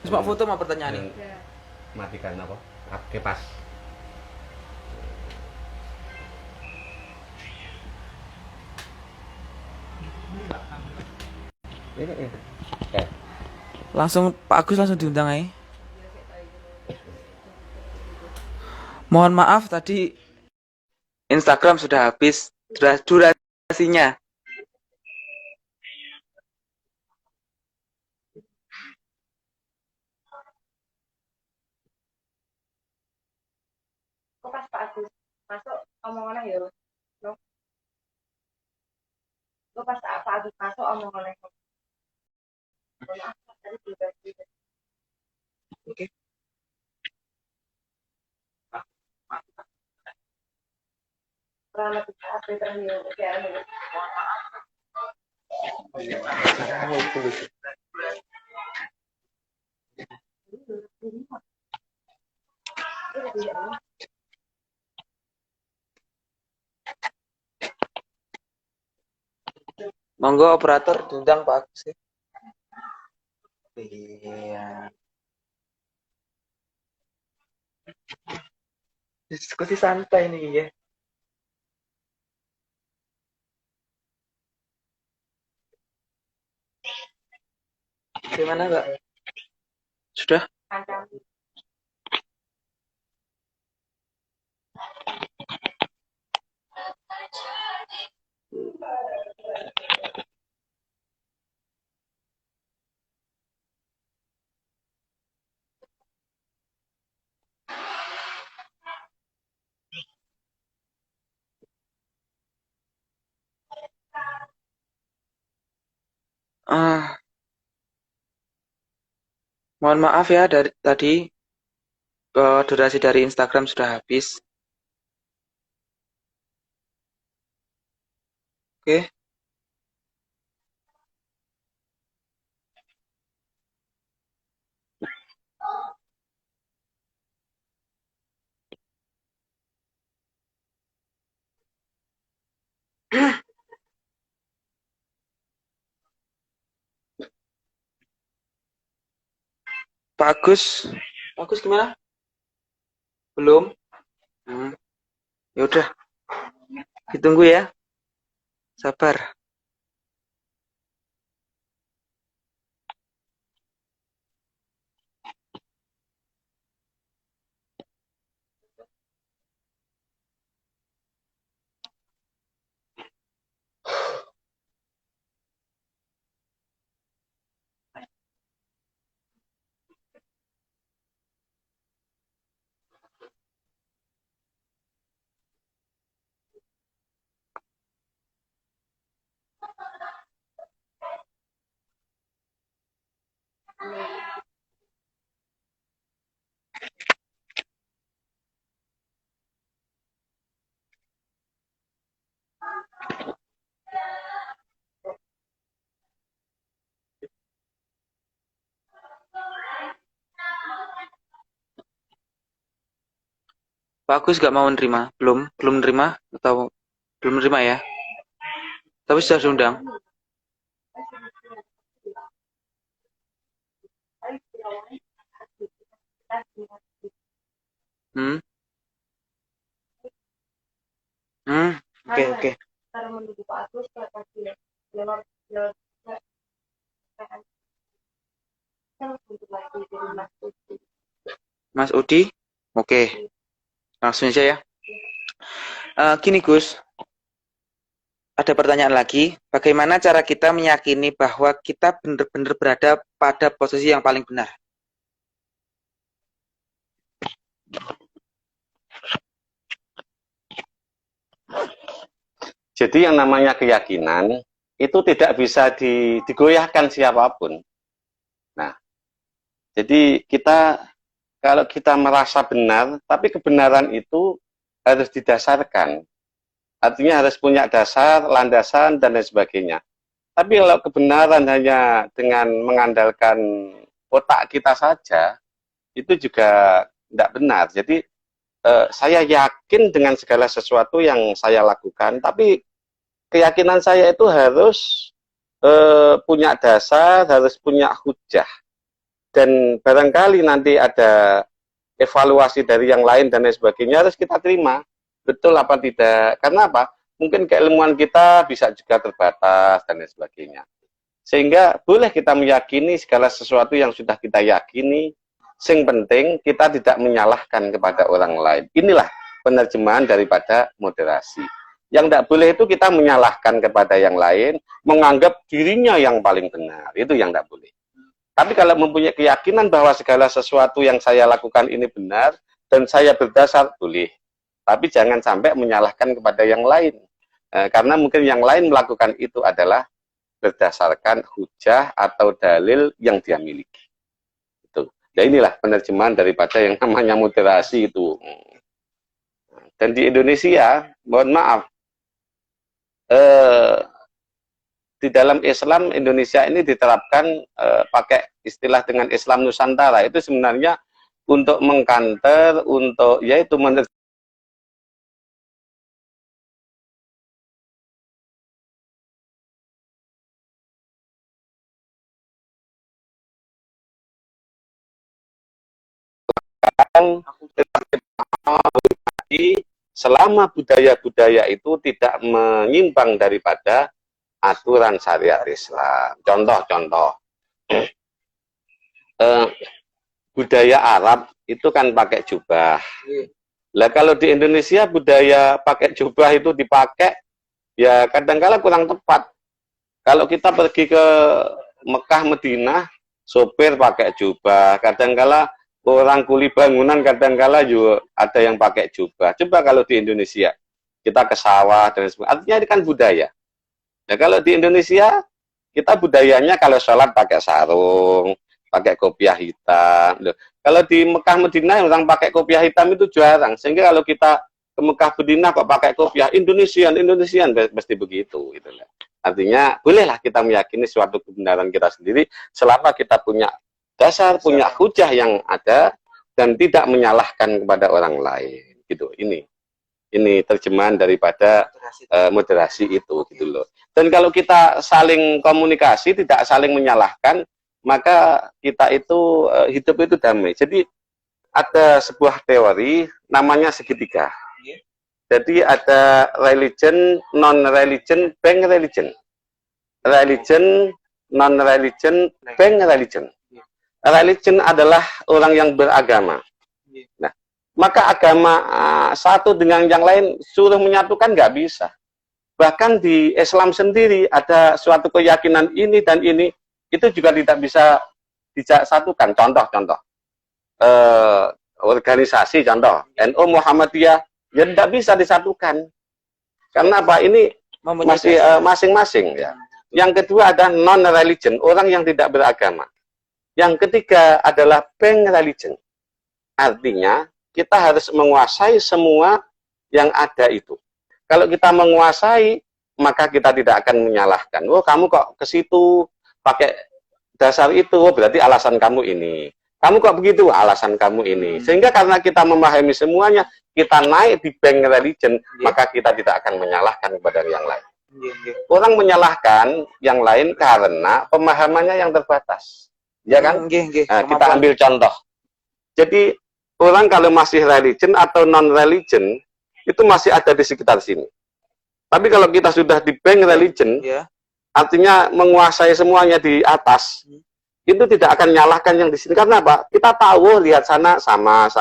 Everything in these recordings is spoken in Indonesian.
Cuma foto mau pertanyaan nih. Dan matikan apa? Kipas. Ini. Eh, Langsung Pak Agus langsung diundang aja. Mohon maaf tadi Instagram sudah habis durasinya. Kok pas Pak Agus masuk omongannya ya lo lo pas Pak Agus masuk omongannya maaf tadi pribadi Oke. pernah kita Twitter nih oke Monggo operator diundang Pak Agus ya. Iya. Diskusi santai nih ya. Gimana Mbak? Sudah? ancam Ah, mohon maaf ya dari tadi durasi dari Instagram sudah habis. Oke. Pak Agus. Pak Agus gimana? Belum? Ya udah, ditunggu ya. Sabar. Pak Agus gak mau nerima? Belum nerima atau belum nerima ya? Tapi sudah diundang. Hmm? Oke. cara menuju Pak Agus ke kasih lewat lewat untuk lagi di rumah Mas Udi? Oke. Langsung aja ya. Gini Gus, ada pertanyaan lagi. Bagaimana cara kita meyakini bahwa kita benar-benar berada pada posisi yang paling benar? jadi yang namanya keyakinan itu tidak bisa digoyahkan siapapun. Nah, jadi kalau kita merasa benar, tapi kebenaran itu harus didasarkan. Artinya harus punya dasar, landasan, dan lain sebagainya. Tapi kalau kebenaran hanya dengan mengandalkan otak kita saja, itu juga tidak benar. Jadi saya yakin dengan segala sesuatu yang saya lakukan, tapi keyakinan saya itu harus punya dasar, harus punya hujah. dan barangkali nanti ada evaluasi dari yang lain dan lain sebagainya, harus kita terima. Betul apa tidak? Karena apa? Mungkin keilmuan kita bisa juga terbatas dan lain sebagainya. Sehingga boleh kita meyakini segala sesuatu yang sudah kita yakini. Yang penting kita tidak menyalahkan kepada orang lain. Inilah penerjemahan daripada moderasi. Yang tidak boleh itu kita menyalahkan kepada yang lain, menganggap dirinya yang paling benar. Itu yang tidak boleh. Tapi kalau mempunyai keyakinan bahwa segala sesuatu yang saya lakukan ini benar, dan saya berdasar, boleh. Tapi jangan sampai menyalahkan kepada yang lain. Karena mungkin yang lain melakukan itu adalah berdasarkan hujah atau dalil yang dia miliki. Itu. Ya inilah penerjemahan daripada yang namanya moderasi itu. Dan di Indonesia, mohon maaf, di dalam Islam Indonesia ini diterapkan pakai istilah dengan Islam Nusantara. Itu sebenarnya untuk mengkanter, untuk yaitu selama budaya-budaya itu tidak menyimpang daripada aturan syariat Islam. Contoh-contoh, budaya Arab itu kan pakai jubah. Lah kalau di Indonesia budaya pakai jubah itu dipakai, ya kadang-kala kurang tepat. Kalau kita pergi ke Mekah, Madinah, sopir pakai jubah, kadang-kala orang kuli bangunan kadang-kala juga ada yang pakai jubah. Coba kalau di Indonesia, kita ke sawah dan sebagainya, artinya ini kan budaya. Nah kalau di Indonesia, kita budayanya kalau sholat pakai sarung, pakai kopiah hitam. Loh, kalau di Mekah Madinah orang pakai kopiah hitam itu jarang. Sehingga kalau kita ke Mekah Madinah kok pakai kopiah Indonesian pasti begitu. Gitu. Artinya bolehlah kita meyakini suatu kebenaran kita sendiri selama kita punya dasar, punya hujah yang ada dan tidak menyalahkan kepada orang lain. Gitu. Ini terjemahan daripada moderasi itu, gitu loh. Dan kalau kita saling komunikasi, tidak saling menyalahkan, maka kita itu hidup itu damai. Jadi ada sebuah teori namanya segitiga. Jadi ada religion, non-religion, bank religion. Religion, non-religion, bank religion. Religion adalah orang yang beragama. Nah, maka agama satu dengan yang lain suruh menyatukan nggak bisa. Bahkan di Islam sendiri ada suatu keyakinan ini dan ini, itu juga tidak bisa disatukan. Contoh-contoh. Organisasi, contoh. NU Muhammadiyah, ya tidak bisa disatukan. Karena apa? Ini masih masing-masing. Ya. Yang kedua ada non-religion, orang yang tidak beragama. Yang ketiga adalah bank religion. Artinya, kita harus menguasai semua yang ada itu. Kalau kita menguasai, maka kita tidak akan menyalahkan. Oh, kamu kok ke situ pakai dasar itu, oh, berarti alasan kamu ini. Kamu kok begitu, alasan kamu ini. Sehingga karena kita memahami semuanya, kita naik di bank religion, maka kita tidak akan menyalahkan kepada yang lain. Orang menyalahkan yang lain karena pemahamannya yang terbatas. Ya kan? Nah, kita ambil contoh. Jadi, orang kalau masih religion atau non-religion, itu masih ada di sekitar sini. Tapi kalau kita sudah di bank religion, artinya menguasai semuanya di atas, itu tidak akan nyalahkan yang di sini. Karena apa? Kita tahu, lihat sana, sama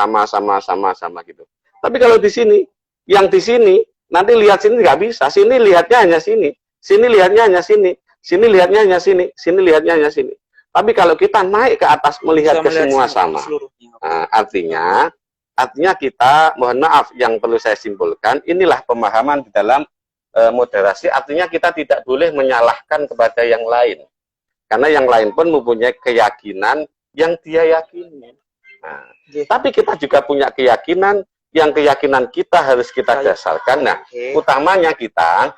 gitu. Tapi kalau di sini, yang di sini, nanti lihat sini nggak bisa. Sini lihatnya hanya sini. Sini lihatnya hanya sini. Sini lihatnya hanya sini. Sini lihatnya hanya sini. Tapi kalau kita naik ke atas melihat ke semua sama, nah, artinya kita, mohon maaf yang perlu saya simpulkan, inilah pemahaman di dalam moderasi. Artinya kita tidak boleh menyalahkan kepada yang lain, karena yang lain pun mempunyai keyakinan yang dia yakini. Nah, tapi kita juga punya keyakinan, yang keyakinan kita harus kita dasarkan. Nah, utamanya kita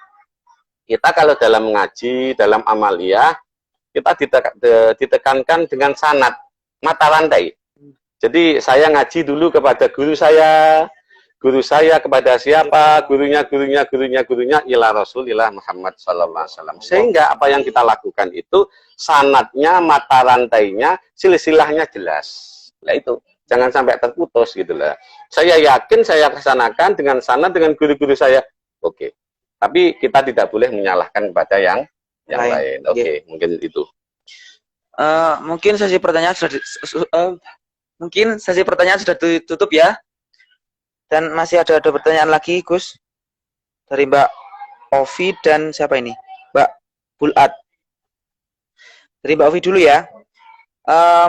kalau dalam mengaji, dalam amaliyah, kita ditekankan dengan sanad, mata rantai. Jadi saya ngaji dulu kepada guru saya guru saya kepada siapa, gurunya ila Rasulillah Muhammad sallallahu alaihi wasallam. Sehingga apa yang kita lakukan itu sanadnya, mata rantainya, silsilahnya jelas. Nah itu, jangan sampai terputus gitu lah. Saya yakin saya laksanakan dengan sanad dengan guru-guru saya. Oke. Tapi kita tidak boleh menyalahkan kepada yang lain. Oke, mungkin itu. Mungkin sesi pertanyaan sudah ditutup ya. Dan masih ada pertanyaan lagi, Gus. Dari Mbak Ovi dan siapa ini? Mbak Bulat. Dari Mbak Ovi dulu ya.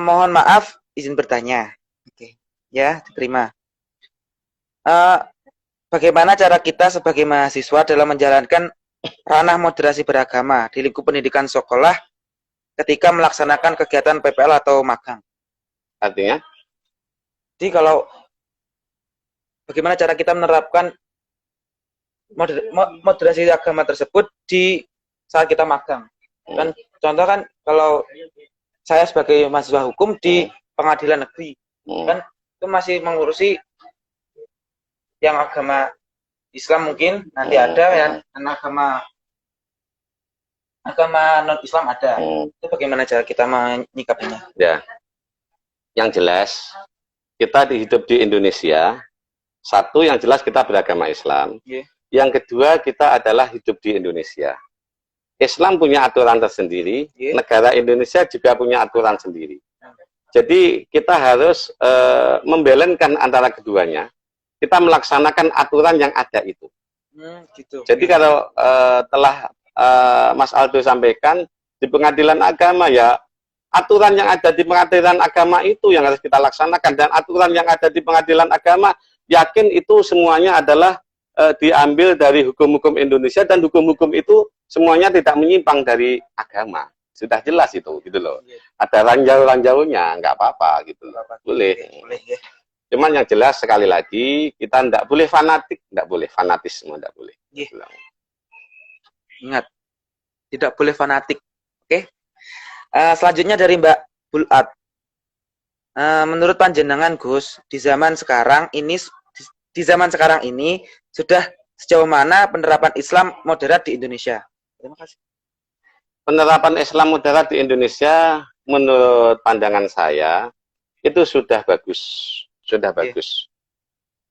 Mohon maaf, izin bertanya. Oke. Ya, diterima. Bagaimana cara kita sebagai mahasiswa dalam menjalankan ranah moderasi beragama di lingkup pendidikan sekolah ketika melaksanakan kegiatan PPL atau magang? Artinya? Jadi kalau bagaimana cara kita menerapkan moderasi agama tersebut di saat kita magang? Kan contoh kan kalau saya sebagai mahasiswa hukum di pengadilan negeri, kan itu masih mengurusi yang agama Islam mungkin nanti ada ya, dan agama non Islam ada. Itu bagaimana cara kita menyikapinya? Ya, yang jelas kita hidup di Indonesia. Satu, yang jelas kita beragama Islam. Yang kedua, kita adalah hidup di Indonesia. Islam punya aturan tersendiri, negara Indonesia juga punya aturan sendiri. Jadi kita harus membalankan antara keduanya. Kita melaksanakan aturan yang ada itu. Gitu. Jadi kalau telah Mas Aldo sampaikan di pengadilan agama, ya aturan yang ada di pengadilan agama itu yang harus kita laksanakan, dan aturan yang ada di pengadilan agama yakin itu semuanya adalah diambil dari hukum-hukum Indonesia, dan hukum-hukum itu semuanya tidak menyimpang dari agama. Sudah jelas itu, gitu loh. Ada ranjau-ranjaunya, nggak apa-apa gitu loh. Boleh. Ya. Cuman yang jelas sekali lagi, kita tidak boleh fanatik, tidak boleh fanatisme, tidak boleh. Gitu. Ingat, tidak boleh fanatik. Oke. Selanjutnya dari Mbak Bulat. Menurut panjenengan Gus, di zaman sekarang ini sudah sejauh mana penerapan Islam moderat di Indonesia? Terima kasih. Penerapan Islam moderat di Indonesia menurut pandangan saya itu sudah bagus. Sudah bagus.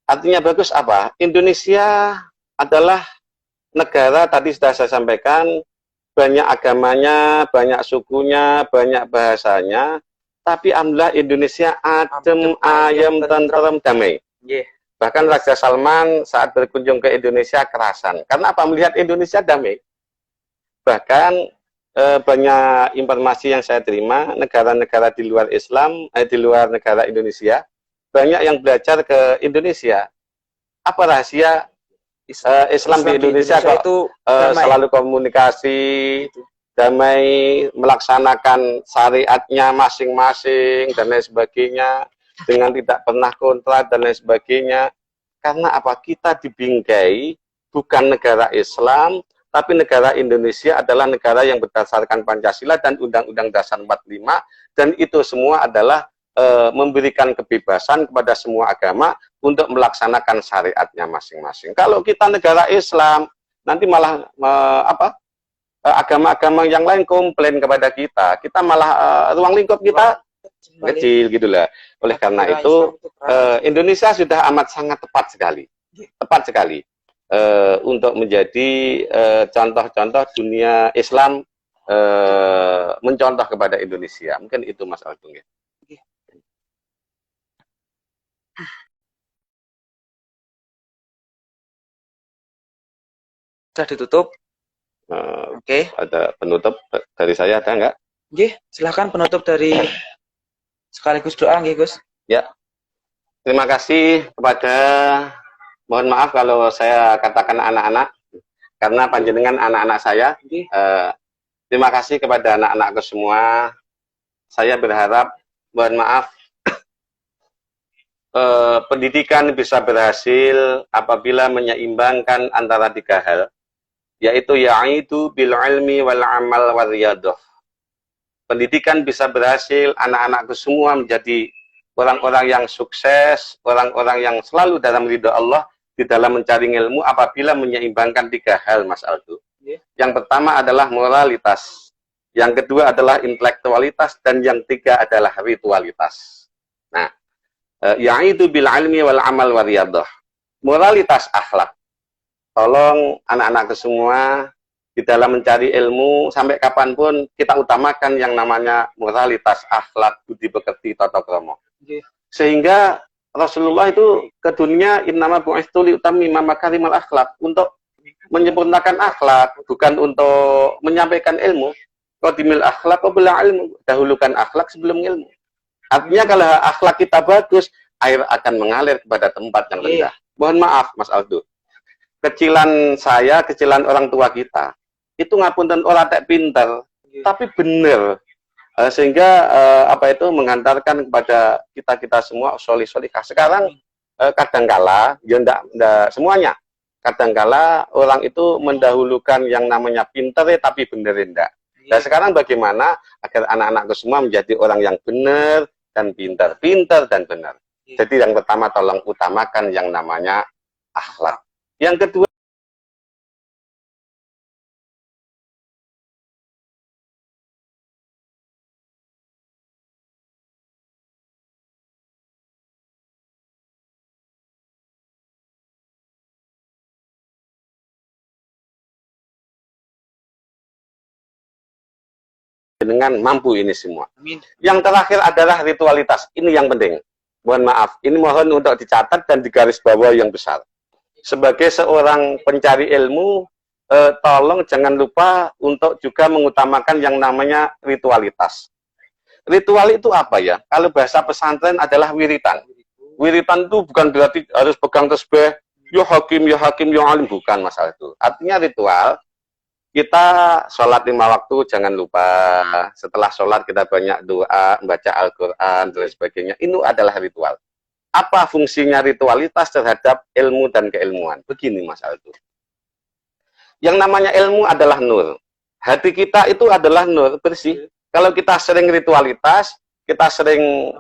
Artinya bagus apa? Indonesia adalah negara, tadi sudah saya sampaikan, banyak agamanya, banyak sukunya, banyak bahasanya, tapi alhamdulillah Indonesia adem, ayem, tentrem, damai. Bahkan Raja Salman saat berkunjung ke Indonesia kerasan. Karena apa? Melihat Indonesia damai. Bahkan banyak informasi yang saya terima, negara-negara di luar Islam, di luar negara Indonesia, banyak yang belajar ke Indonesia. Apa rahasia Islam di Indonesia kok itu selalu komunikasi, damai, melaksanakan syariatnya masing-masing dan lain sebagainya, dengan tidak pernah kontra dan lain sebagainya. Karena apa? Kita dibingkai bukan negara Islam, tapi negara Indonesia adalah negara yang berdasarkan Pancasila dan Undang-Undang Dasar 45, dan itu semua adalah memberikan kebebasan kepada semua agama untuk melaksanakan syariatnya masing-masing. Kalau kita negara Islam, nanti malah agama-agama yang lain komplain kepada kita malah ruang lingkup kita kecil gitulah. Oleh karena itu Indonesia sudah amat sangat tepat sekali untuk menjadi contoh-contoh dunia Islam, mencontoh kepada Indonesia. Mungkin itu Mas Aldo ya. Sudah ditutup. Oke. Ada penutup dari saya, ada enggak? Silahkan penutup dari sekaligus doa, Gus. Ya. Terima kasih kepada, mohon maaf kalau saya katakan anak-anak, karena panjenengan anak-anak saya. Terima kasih kepada anak-anakku semua. Saya berharap, mohon maaf, pendidikan bisa berhasil apabila menyeimbangkan antara 3 hal, yaitu yaitu bil ilmi wal amal wal riyadah. Pendidikan bisa berhasil, anak-anakku semua menjadi orang-orang yang sukses, orang-orang yang selalu dalam ridha Allah, di dalam mencari ilmu apabila menyeimbangkan 3 hal, Mas Aldo. Yang pertama adalah moralitas, yang kedua adalah intelektualitas, dan yang ketiga adalah ritualitas. Nah, yaitu bil ilmi wal amal wariyadhah. Moralitas akhlak. Tolong anak-anakku semua di dalam mencari ilmu sampai kapanpun kita utamakan yang namanya moralitas, akhlak, budi pekerti, tata krama. Sehingga Rasulullah itu ke dunia innama bu'istu liutammima makarimal akhlak, untuk menyempurnakan akhlak, bukan untuk menyampaikan ilmu. Qadimil akhlak qabla ilmu, dahulukan akhlak sebelum ilmu. Artinya kalau akhlak kita bagus, air akan mengalir kepada tempat yang rendah. Mohon maaf Mas Aldo, kecilan saya, kecilan orang tua kita, itu ngapunten ora tek pinter, tapi bener. Sehingga apa itu menghantarkan kepada kita semua solih-solihah. Sekarang kadangkala, ya ndak semuanya, kadangkala orang itu mendahulukan yang namanya pinter tapi bener enggak. Dan sekarang bagaimana agar anak-anakku semua menjadi orang yang benar dan pintar, pintar dan benar. Jadi yang pertama tolong utamakan yang namanya akhlak. Yang kedua, dengan mampu ini semua. Yang terakhir adalah ritualitas. Ini yang penting. Mohon maaf, ini mohon untuk dicatat dan digaris bawah yang besar. Sebagai seorang pencari ilmu, tolong jangan lupa untuk juga mengutamakan yang namanya ritualitas. Ritual itu apa ya? Kalau bahasa pesantren adalah wiritan. Wiritan itu bukan berarti harus pegang tasbih, ya hakim, ya alim, bukan masalah itu. Artinya ritual, kita sholat 5 waktu, jangan lupa. Setelah sholat kita banyak doa, membaca Al-Quran, dan sebagainya. Ini adalah ritual. Apa fungsinya ritualitas terhadap ilmu dan keilmuan? Begini Mas Aldo. Yang namanya ilmu adalah nur. Hati kita itu adalah nur, bersih. Kalau kita sering ritualitas, kita sering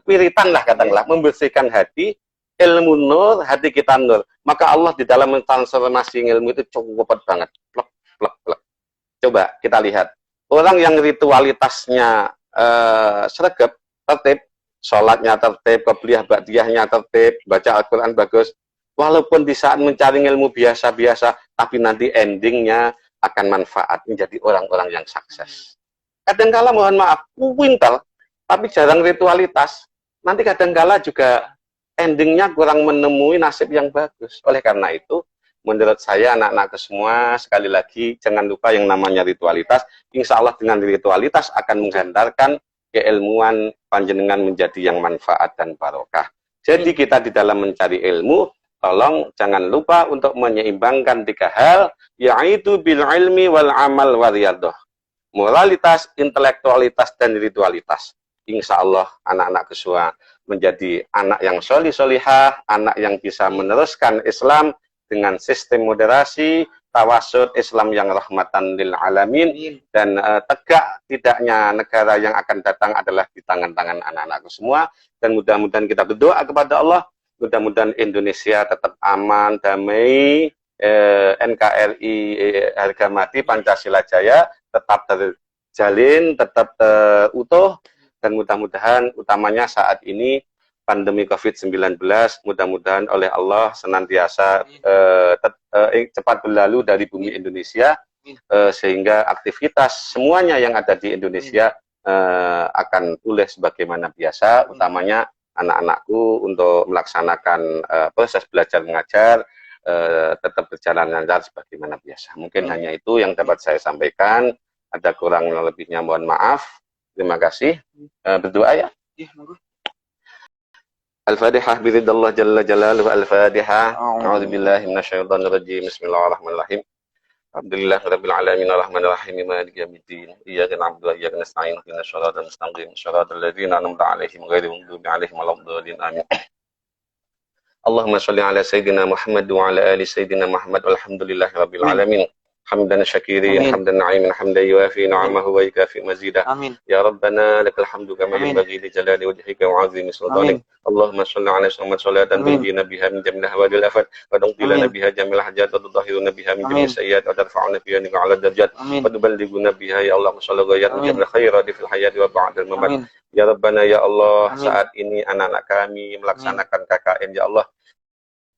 wiritan lah katakanlah, membersihkan hati, ilmu nur, hati kita nur. Maka Allah di dalam mentransformasi ilmu itu cepat banget. Plek. Coba kita lihat orang yang ritualitasnya sregep, tertib, sholatnya tertib, qobliyah ba'diyahnya tertib, baca Al-Quran bagus, walaupun di saat mencari ilmu biasa-biasa, tapi nanti endingnya akan manfaat menjadi orang-orang yang sukses. Kadangkala mohon maaf, pintar tapi jarang ritualitas, nanti kadangkala juga endingnya kurang menemui nasib yang bagus. Oleh karena itu, menurut saya anak-anak semua, sekali lagi jangan lupa yang namanya ritualitas. Insya Allah dengan ritualitas akan menghantarkan keilmuan panjenengan menjadi yang manfaat dan barokah. Jadi kita di dalam mencari ilmu, tolong jangan lupa untuk menyeimbangkan 3 hal, yaitu bil ilmi wal amal wariyadhah. Moralitas, intelektualitas, dan ritualitas. Insya Allah anak-anak semua menjadi anak yang solih-solihah, anak yang bisa meneruskan Islam dengan sistem moderasi, tawasud Islam yang rahmatan lil alamin, dan tegak tidaknya negara yang akan datang adalah di tangan-tangan anak-anakku semua. Dan mudah-mudahan kita berdoa kepada Allah, mudah-mudahan Indonesia tetap aman, damai, NKRI harga mati, Pancasila jaya tetap terjalin, tetap utuh, dan mudah-mudahan utamanya saat ini pandemi COVID-19, mudah-mudahan oleh Allah senantiasa cepat berlalu dari bumi Indonesia, sehingga aktivitas semuanya yang ada di Indonesia akan pulih sebagaimana biasa, utamanya anak-anakku untuk melaksanakan proses belajar mengajar tetap berjalan lancar sebagaimana biasa. Mungkin hanya itu yang dapat saya sampaikan, ada kurang lebihnya mohon maaf. Terima kasih. Berdoa ya. Al-Fatihah biridallah jalla jalaluhu. Al-Fatihah. A'udzubillahi minasyaitonir rajim. Bismillahirrahmanirrahim. Alhamdulillah rabbil alamin arrahmanir rahim maliki yaumiddin. Iyyaka na'budu wa iyyaka nasta'in ihdinas siratal mustaqim siratal ladzina an'amta 'alaihim ghairil maghdubi 'alaihim waladdallin. Amin. Allahumma shalli ala sayyidina Muhammad wa ala ali sayyidina Muhammad walhamdulillahi rabbil alamin. حمدا شكيرين آمين. حمدا نعيما حمدا يوافي نعمه ويكافئ مزيدا Amin. يا ربنا لك الحمد كما آمين. ينبغي لجلال وجهك وعظيم سلطانك Amin. اللهم صل على محمد صلاة آمين. تنجينا بها من جميع الأهوال والآفات وتقضي لنا آمين. بها جميع الحاجات وتطهرنا بها من جميع آمين. السيئات وترفعنا بها نقع على الدرجات Amin. وتبلغنا بها يا الله صلى غايات من آمين. جميع الخيرات في الحياة وبعد الممات Amin. ya Rabbana ya Allah Amin. saat ini anak-anak kami melaksanakan KKN ya Allah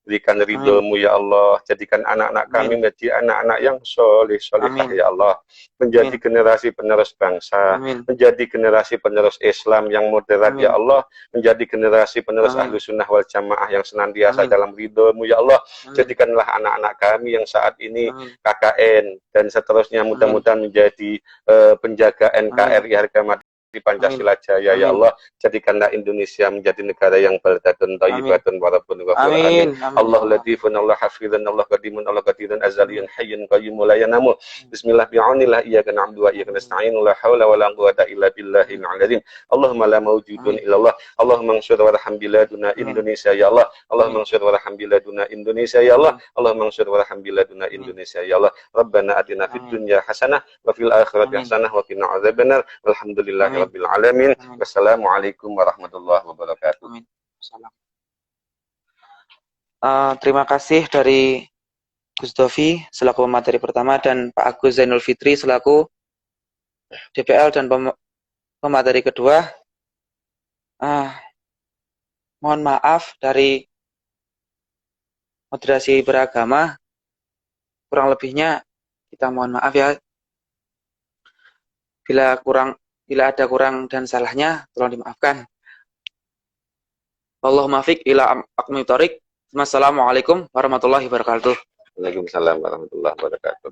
berikan Amin. ridho-Mu ya Allah, jadikan anak-anak kami Amin. menjadi anak-anak yang soleh-solehah Amin. ya Allah, menjadi Amin. generasi penerus bangsa, Amin. menjadi generasi penerus Islam yang moderat Amin. ya Allah, menjadi generasi penerus Amin. ahlu sunnah wal jamaah yang senantiasa Amin. dalam ridho-Mu ya Allah. Amin. Jadikanlah anak-anak kami yang saat ini Amin. KKN dan seterusnya mudah-mudahan menjadi penjaga NKRI harga mati Pancasila Jaya ya Amin. Allah. Jadikanlah Indonesia menjadi negara yang baldatun thayyibatun warabun ghafur amin. Amin. Amin. Allah latifun, Allah hafizun, Allah qadimun, Allah qadirun, azaliyun, hayyun, qayyumun, la yanamu. Bismillah bi'aunillah, iyyaka na'budu wa iyyaka nasta'in, la hawla wa la quwwata illa billahil azim. Allahumma la mawjudun illallah. Allahumma ansur warham biladuna Indonesia ya Allah. Allahumma ansur warham biladuna Indonesia ya Allah. Allahumma ansur warham biladuna Indonesia ya Allah. Rabbana atina fid dunya hasanah wa fil akhirati hasanah wa qina adzabannar. Walhamdulillahi rabbil alamin. Wassalamualaikum warahmatullahi wabarakatuh. Amin. Salam. Terima kasih dari Gus Dovi selaku pemateri pertama dan Pak Agus Zainul Fitri selaku DPL dan pemateri kedua. Mohon maaf dari moderasi beragama, kurang lebihnya kita mohon maaf ya. Bila ada kurang dan salahnya, tolong dimaafkan. Allahumma fiq ila aqmi thoriq. Wassalamualaikum warahmatullahi wabarakatuh. Waalaikumsalam warahmatullahi wabarakatuh.